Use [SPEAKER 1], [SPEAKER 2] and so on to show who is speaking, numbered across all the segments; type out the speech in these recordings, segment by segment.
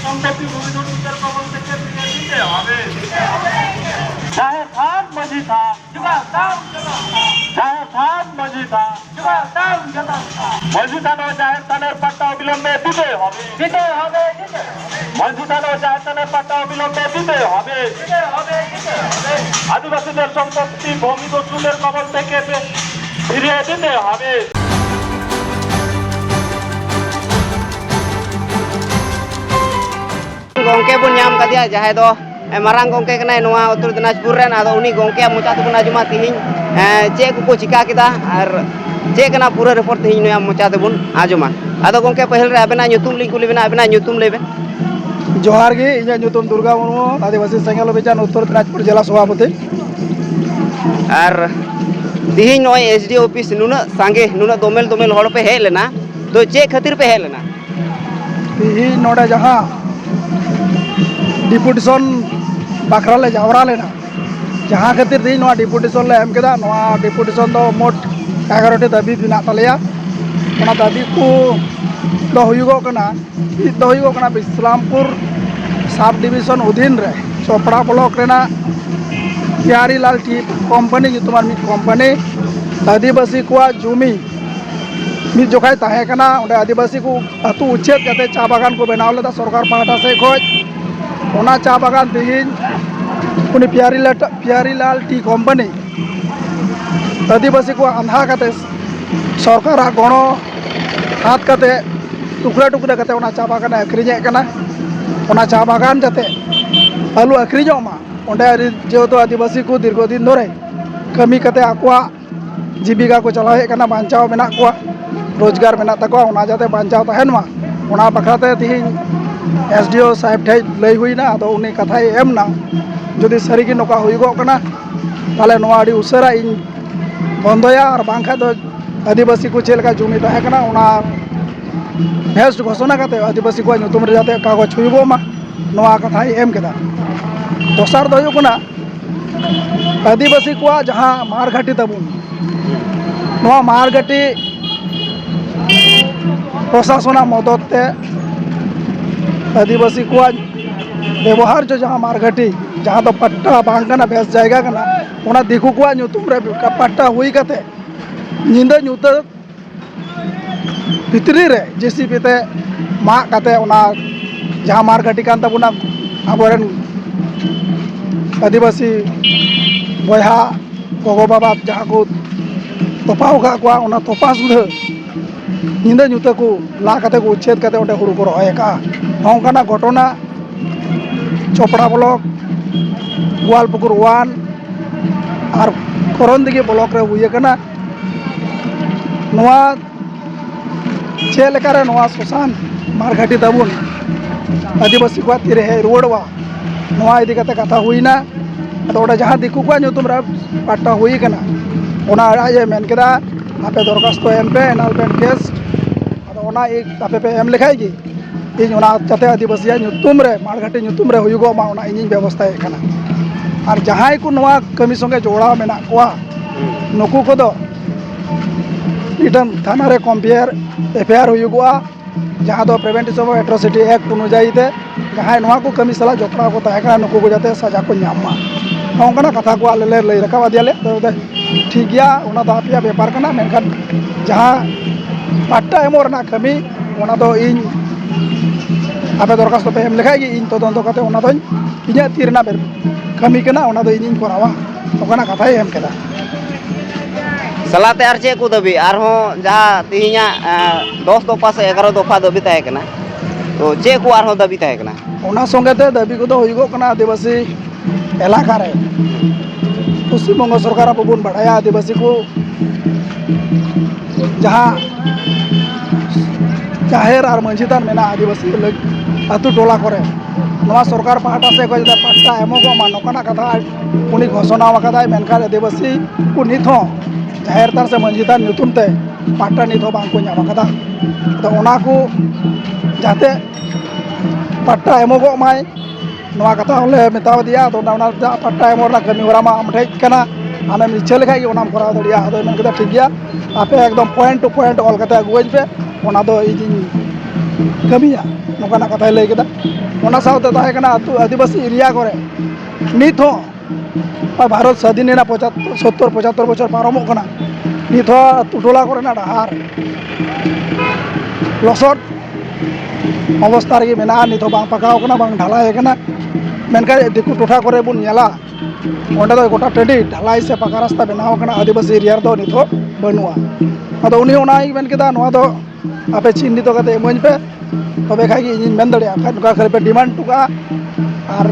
[SPEAKER 1] সম্পত্তি ভূমিদস্যুদের কবল থেকে ফিরিয়ে দিতে হবে। জাহের খান মাঝি খান জাহের খান মাঝি খান মাঝি খান ও জাহের খানের পাট্টা অবিলম্বে দিতে হবে মাঝি খান ও জাহের খানের পাট্টা অবিলম্বে দিতে হবে। আদিবাসীদের সম্পত্তি ভূমিদস্যুদের কবল থেকে ফিরিয়ে দিতে হবে।
[SPEAKER 2] gongke pun nyam kadia jahai do marang gongke kena noa Uttar Dinajpur ren ado uni gongke mocha tebun ajuma tihing ce ku chika kita ar ce kena pura report tihing noa mocha tebun ajuma ado gongke pahil re abena nyutum ling kuli bena abena nyutum lebe
[SPEAKER 3] जोहार गे इᱧᱟᱹᱜ ᱧᱩᱛᱩᱢ ᱫᱩᱨᱜᱟ ᱢᱩᱨᱢᱩ आदिवासी सेंगेल अभियान उत्तर दिनाजपुर जिला सभापति
[SPEAKER 2] ar tihing noi SDO office nuna sange nuna domel domel hor pe hej lena to ce khatir pe hej lena
[SPEAKER 3] तिही नोडे जहां deputation बाखरा ले जावरा लेना जहां खातिर ती नोआ डिपुटेशन ले एम केदा नोआ डिपुटेशन दो मोट 11टी दाबी बिना तलेया ओना दाबी को दो हुयुगो कना दो हुयुगो कना इस्लामपुर सब डिविजन अधीन रे चोपड़ा ब्लॉक रेना प्यारी लाल टी कंपनी जुतुमान मिट कंपनी आदिवासी को जुमी मिट जोखाय ताहे कना ओंडे आदिवासी को अतु उच्छेद कते चा बागान को बनाव लेदा सरकार पाहटा से खोज ओना चा बागान तिहिन उनी प्यारी लाल टी कंपनी आदिवासी को आंधा कते सरकार गणो हाथ कते टुकड़ा टुकड़ा कते ओना चा बागान अखरिजे कना ओना चा बागान जाते आलू अखरिजो मा ओंडे जेहेतु आदिवासी को दीर्घदिन धरे कमी कते आकुआ जीविका को चलावे कना बांचाव मेना को रोजगार मेना तको ओना जाते बांचाव तहन मा ओना बखराते तिहिन SDO साहेब ठे लई हुईना तो उनी कथाई एमना जदि सरीगी नोका हुईगो कना ताले नोआ आडी उसरा इन बंदोया और बांखा तो आदिवासी को चेलका जुमी तहे कना ओना भेस्ट घोषणा कते आदिवासी को नुतुम रे जाते कागज हुईगो मा नोआ कथाई एम केदा दोसार दो कना आदिवासी को जहां मारघाटी तबुन नोआ मारघाटी प्रशासन मदद ते आदिवासी को व्यवहार जो जहाँ मारघाटी जहाँ तो पट्टा बांगना बेस जाएगा कना ओना दिखु को नुतुम रे पट्टा हुई कते निंदा नुत भितरी रे जेसीबी ते मा कते ओना जहाँ मारघाटी कान तबुना आबोरेन आदिवासी बयहा गोगो बाबा जहाँ को तोपाव का को ओना तोपा सुध निंदा नुत को ला कते को उच्छेद कते ओंडे हुरु को रहे का नौकाना घटना चोपड़ा ब्लॉक गोवालपुकुर 1 और करंदगी ब्लॉक रे हुई कना नोआ चेलकारे नोआ सुसान मारघाटी तबुन आदिवासी को तिरे है रोडवा नोआ इदी कते कथा हुईना तो ओडा जहां दिकु को नुतुम रे पाट्टा हुई कना ओना आजे मेन केदा आपे दरखास्त एम पे एनालमेंट केस ओना एक आपे पे एम लिखाई इन जाते आदिवासी नुतुम रे मारघाटी नुतुम रे हुयुगो मा ओना इन व्यवस्था एखाना और जहां को नोआ कमी संगे जोड़ा मेना कोआ नुकु को दो इटन थाना रे कंपेयर एफआईआर हुयुगोआ जहां दो प्रिवेंटिव ऑफ एट्रोसिटी एक्ट अनुयायी ते जहां नोआ को कमी सला जोपड़ा को ताहेका नुकु को जाते सजा को न्यामा नोंकना कथा को आले लई रखावा दियाले तो ठीक गया ओना दो आपिया व्यापार कना मेनखान जहां पाट्टा एमोरना कमी ओना दो इन आपे दरखास्त पे एम लेखाई इन तदंत कते ओना दो इᱧᱟᱹᱜ तीरना बेर कमी कना ओना दो इन करावा ओकना कथाई एम केदा
[SPEAKER 2] सलाते आर चे को दबी आर हो जहां तिहिया 10 दफा से 11 दफा दबी ताहे कना तो चे को आर हो दबी ताहे कना
[SPEAKER 3] ओना संगे ते दबी को दो हुइगो कना आदिवासी इलाका रे पश्चिम बंग सरकार अब बुन बढ़ाया आदिवासी को जहां जाहेर और मंझितान मेना आदिवासी अतु टोला करे नोआ सरकार पाहटा से को जदा पट्टा एमोगो मा नोकना कथा उनी घोषणा वकादाय मेनका आदिवासी को निथ जाहेर तार से मंझितान नुतुम ते पट्टा निथ बांग को न्याम कदा तो ओना को जाते पट्टा एमोगो माय नवा कथा होले मेताव दिया तो ना टाइम और कमी होरा मा आम ठेज कना आने इच्छा लेखा कि ओनाम कराव दड़िया आदो मन कदा ठीक गया आपे एकदम पॉइंट टू पॉइंट ऑल कथा अगुज पे ओना दो इजिन कमिया नोकाना कथा लay केदा ओना सावते ताहे कना आदिवासी एरिया करे नित हो भारत स्वाधीन 70-75 बछर पारमोग कना नित हो टोला करे ना डाहार लसट अवस्था रे मेना नित हो बांग पकाव कना बांग ढालाई कना मेनका दिकु टोठा करे बुन नेला ओंडे दो गोटा टंडी ढालाई से पका रास्ता बनाव कना आदिवासी एरिया दो नित हो बनुआ अदो उनी ओना मेन केदा नोआ दो आपे चिन्हित कते एमोन पे तबे खाई इन मेन दड़िया नुका खाली पे डिमांड टुका और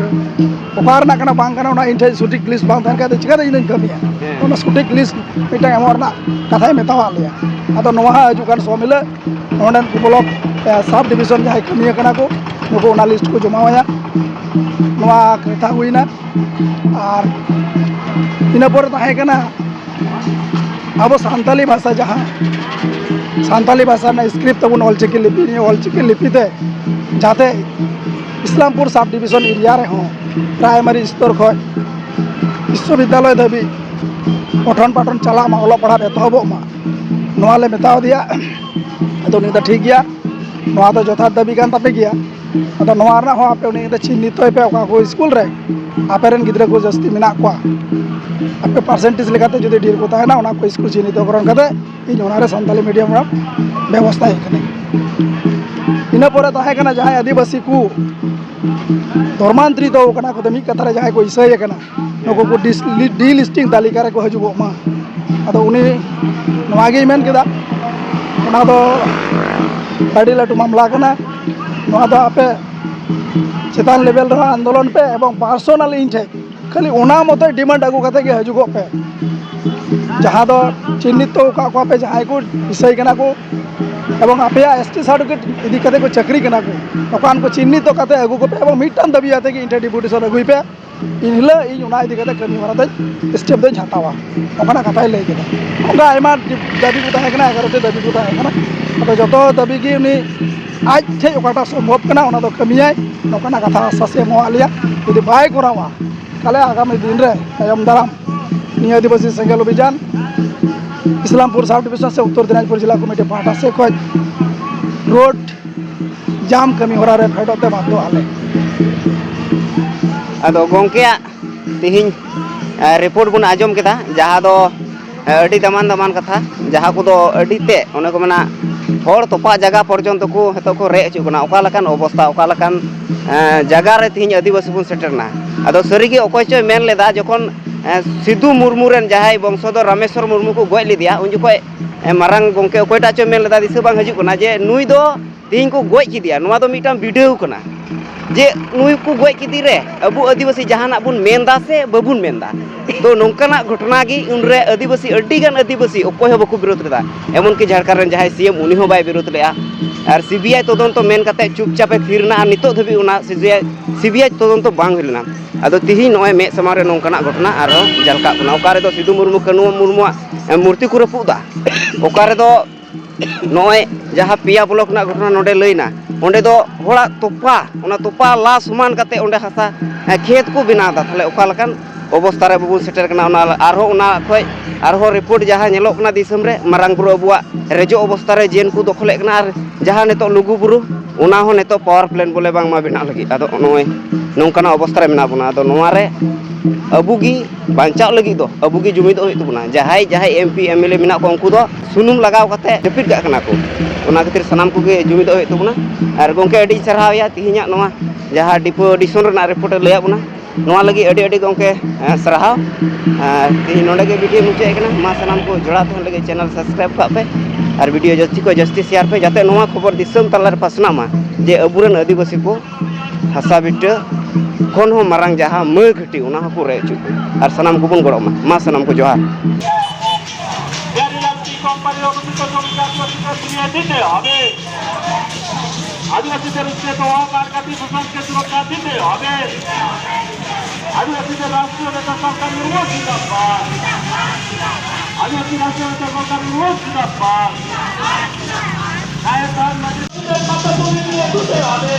[SPEAKER 3] ओकार ना कना बांग कना ओना इन ठे सटीक लिस्ट बांग थान का चिका इन कमिया ओना सटीक लिस्ट मिटा एमोरना कथाय मेतावा लिया अदो नोआ हजू कान सोमिले ओंडन ब्लॉक सब डिवीजन जहां कमिया कना को नुको ओना लिस्ट को जमावाया नोआ कथा हुईना और इन पर ताहे कना अब सान्ताली भाषा जहाँ सान्ताली भाषा ना स्क्रिप्ट तबुन ऑलचिकी लिपि ते जाते इस्लामपुर सब डिवीजन एरिया रे हो प्राइमरी स्तर खय विश्वविद्यालय धाबी पठन पाठन चला मा ओलो पढ़ा एतहबो मा नोआ ले मेताव दिया अदो नि ठीक गया नोआ तो जथात दाबी कान तापे गया अदो नोआ ना हो आपे उनी चिन्हित पे ओका को स्कूल रे आपे रेन गिद्रा को जस्ती मेना को आपे परसेंटेज लेकाते जदि ढेर को ताहे ना ओना को स्कूल चिन्हित करन कते इन ओनारे सान्ताली मीडियम रा व्यवस्था है इन पर ताहे कना जहां आदिवासी को धर्मांतरित हो कना को दमी कथा रे जहां को इसय कना नको को डी लिस्टिंग तालिका रे को हजुबो मा अदो उनी नवागे मेन केदा ओना दो अड़ी लाटू मामला कना नोआ दो आपे चेतान लेवल रे आंदोलन पे एवं पर्सनल इन ठे खाली ओना मत डिमांड अगू कते के हजुगो पे जहां दो चिन्हित तो का पे जहां को विषय कना को एवं आपे एसटी सर्टिफिकेट इदी कते को चक्री कना को ओकान को चिन्हित तो कते अगू को पे एवं मिटन दबी आते कि इंटर डिप्यूटेशन अगुई पे इन हिला इन ओना इदी कते कमी होरा दे स्टेप दे हतावा ओकाना कथा लay केदा ओका आयमा दाबी को ताहे कना 11 दाबी को ताहे कना तो जतो दाबी की उनी आज थे ओकाटा संभव कना ओना दो कमियाय नोकाना कथा ससे मोआलिया यदि बाय करावा काले आगामी दिन रे तायम दाराम निया आदिवासी संगल अभियान इस्लामपुर सब डिवीजन से उत्तर दिनाजपुर जिला कमिटी पाटा से खज रोड जाम कमी होरा रे फेडोते बातो आले
[SPEAKER 2] अदो गोंके तिहिं रिपोर्ट बुन आजम केदा जहां दो अडी दमान कथा जहां को दो अडी ते ओने को मना हर तोपा जगह पर्यंत को हेतो को रे अचु कना ओका लकान अवस्था ओका लकान जगह रे तिहिं आदिवासी बुन सेटरना अदो सरीगे ओकय चय मेन लेदा जखन सिद्धू मुर्मू रेन जहाय वंशधर रामेश्वर मुर्मू को गय लिदिया उन जखय मारंग गोंके ओकयटा चय मेन लेदा दिस बांग हजु कना जे नुई दो तिहिं को गय किदिया नोआ दो मिटाम वीडियो कना जे नुई को गय किदी रे अबु आदिवासी जहाना बुन मेनदा से बाबुन मेनदा तो नोंकाना घटना गी उनरे आदिवासी अड्डीगान आदिवासी ओकय हो बको विरोध लेदा एमन कि झारखंड रेन जहाय सीएम उनी हो बाय विरोध लेआ और सीबीआई तदंत मेन कते चुपचापे थीरना और नितो धबी उना सीबीआई तदंत बांग हुइलना अदो तिहि नय मे समारे नोंकाना घटना आरो जलका कना ओकारे दो सिद्धू मुर्मू कनु मुर्मू मूर्ति को रपुदा ओकारे दो नय जहां पिया ब्लॉक ना घटना नोडे लैना ओंडे दो होड़ा तोपा ओना तोपा ला समान कते ओंडे हासा खेत को बनादा थाले ओका लकान अवस्था रे बाबू सेटर कना ओना आरो ओना खय आरो रिपोर्ट जहां नेलोक कना दिसम रे मारंग बुरु अबुआ रेजो अवस्था रे जेन को दखले कना और जहां नेतो लुगु बुरु ओना हो नेतो पावर प्लांट बोले बांग मा बिना लगी आदो नय नोंकाना अवस्था रे मेना बुना आदो नोआ रे अबुगी बांचाव लगी दो अबुगी जुमिद होय तबुना जहाय एमपी एमएलए मेना को उनको दो सुनुम लगाव कते जपिट का कना को ओना खातिर सनाम को गे जुमिद होय तबुना और गोंके अडी सरहावया तिहिया नोआ जहां डिपोडिशन रेना रिपोर्ट लय बुना नोआ लगी अडी गोंके सरहाव तिहि नोडे गे वीडियो मुचे कना मा सनाम को जोड़ा तहन लगे चैनल सब्सक्राइब का पे और वीडियो जस्ती शेयर पे जाते नोआ खबर दिसम तलार पासना मा जे अबुरन आदिवासी को हासा बिटा खन हो मारंग जहां मै घटी ओना को रे चु और सनाम को बन गड़मा मा सनाम को जोहार
[SPEAKER 1] आदिवासी राष्ट्रीय नेता सरकार आदिवासी राष्ट्रीय नेता सरकार কর্মীদের কথা শুনে নিয়ে দিতে হবে।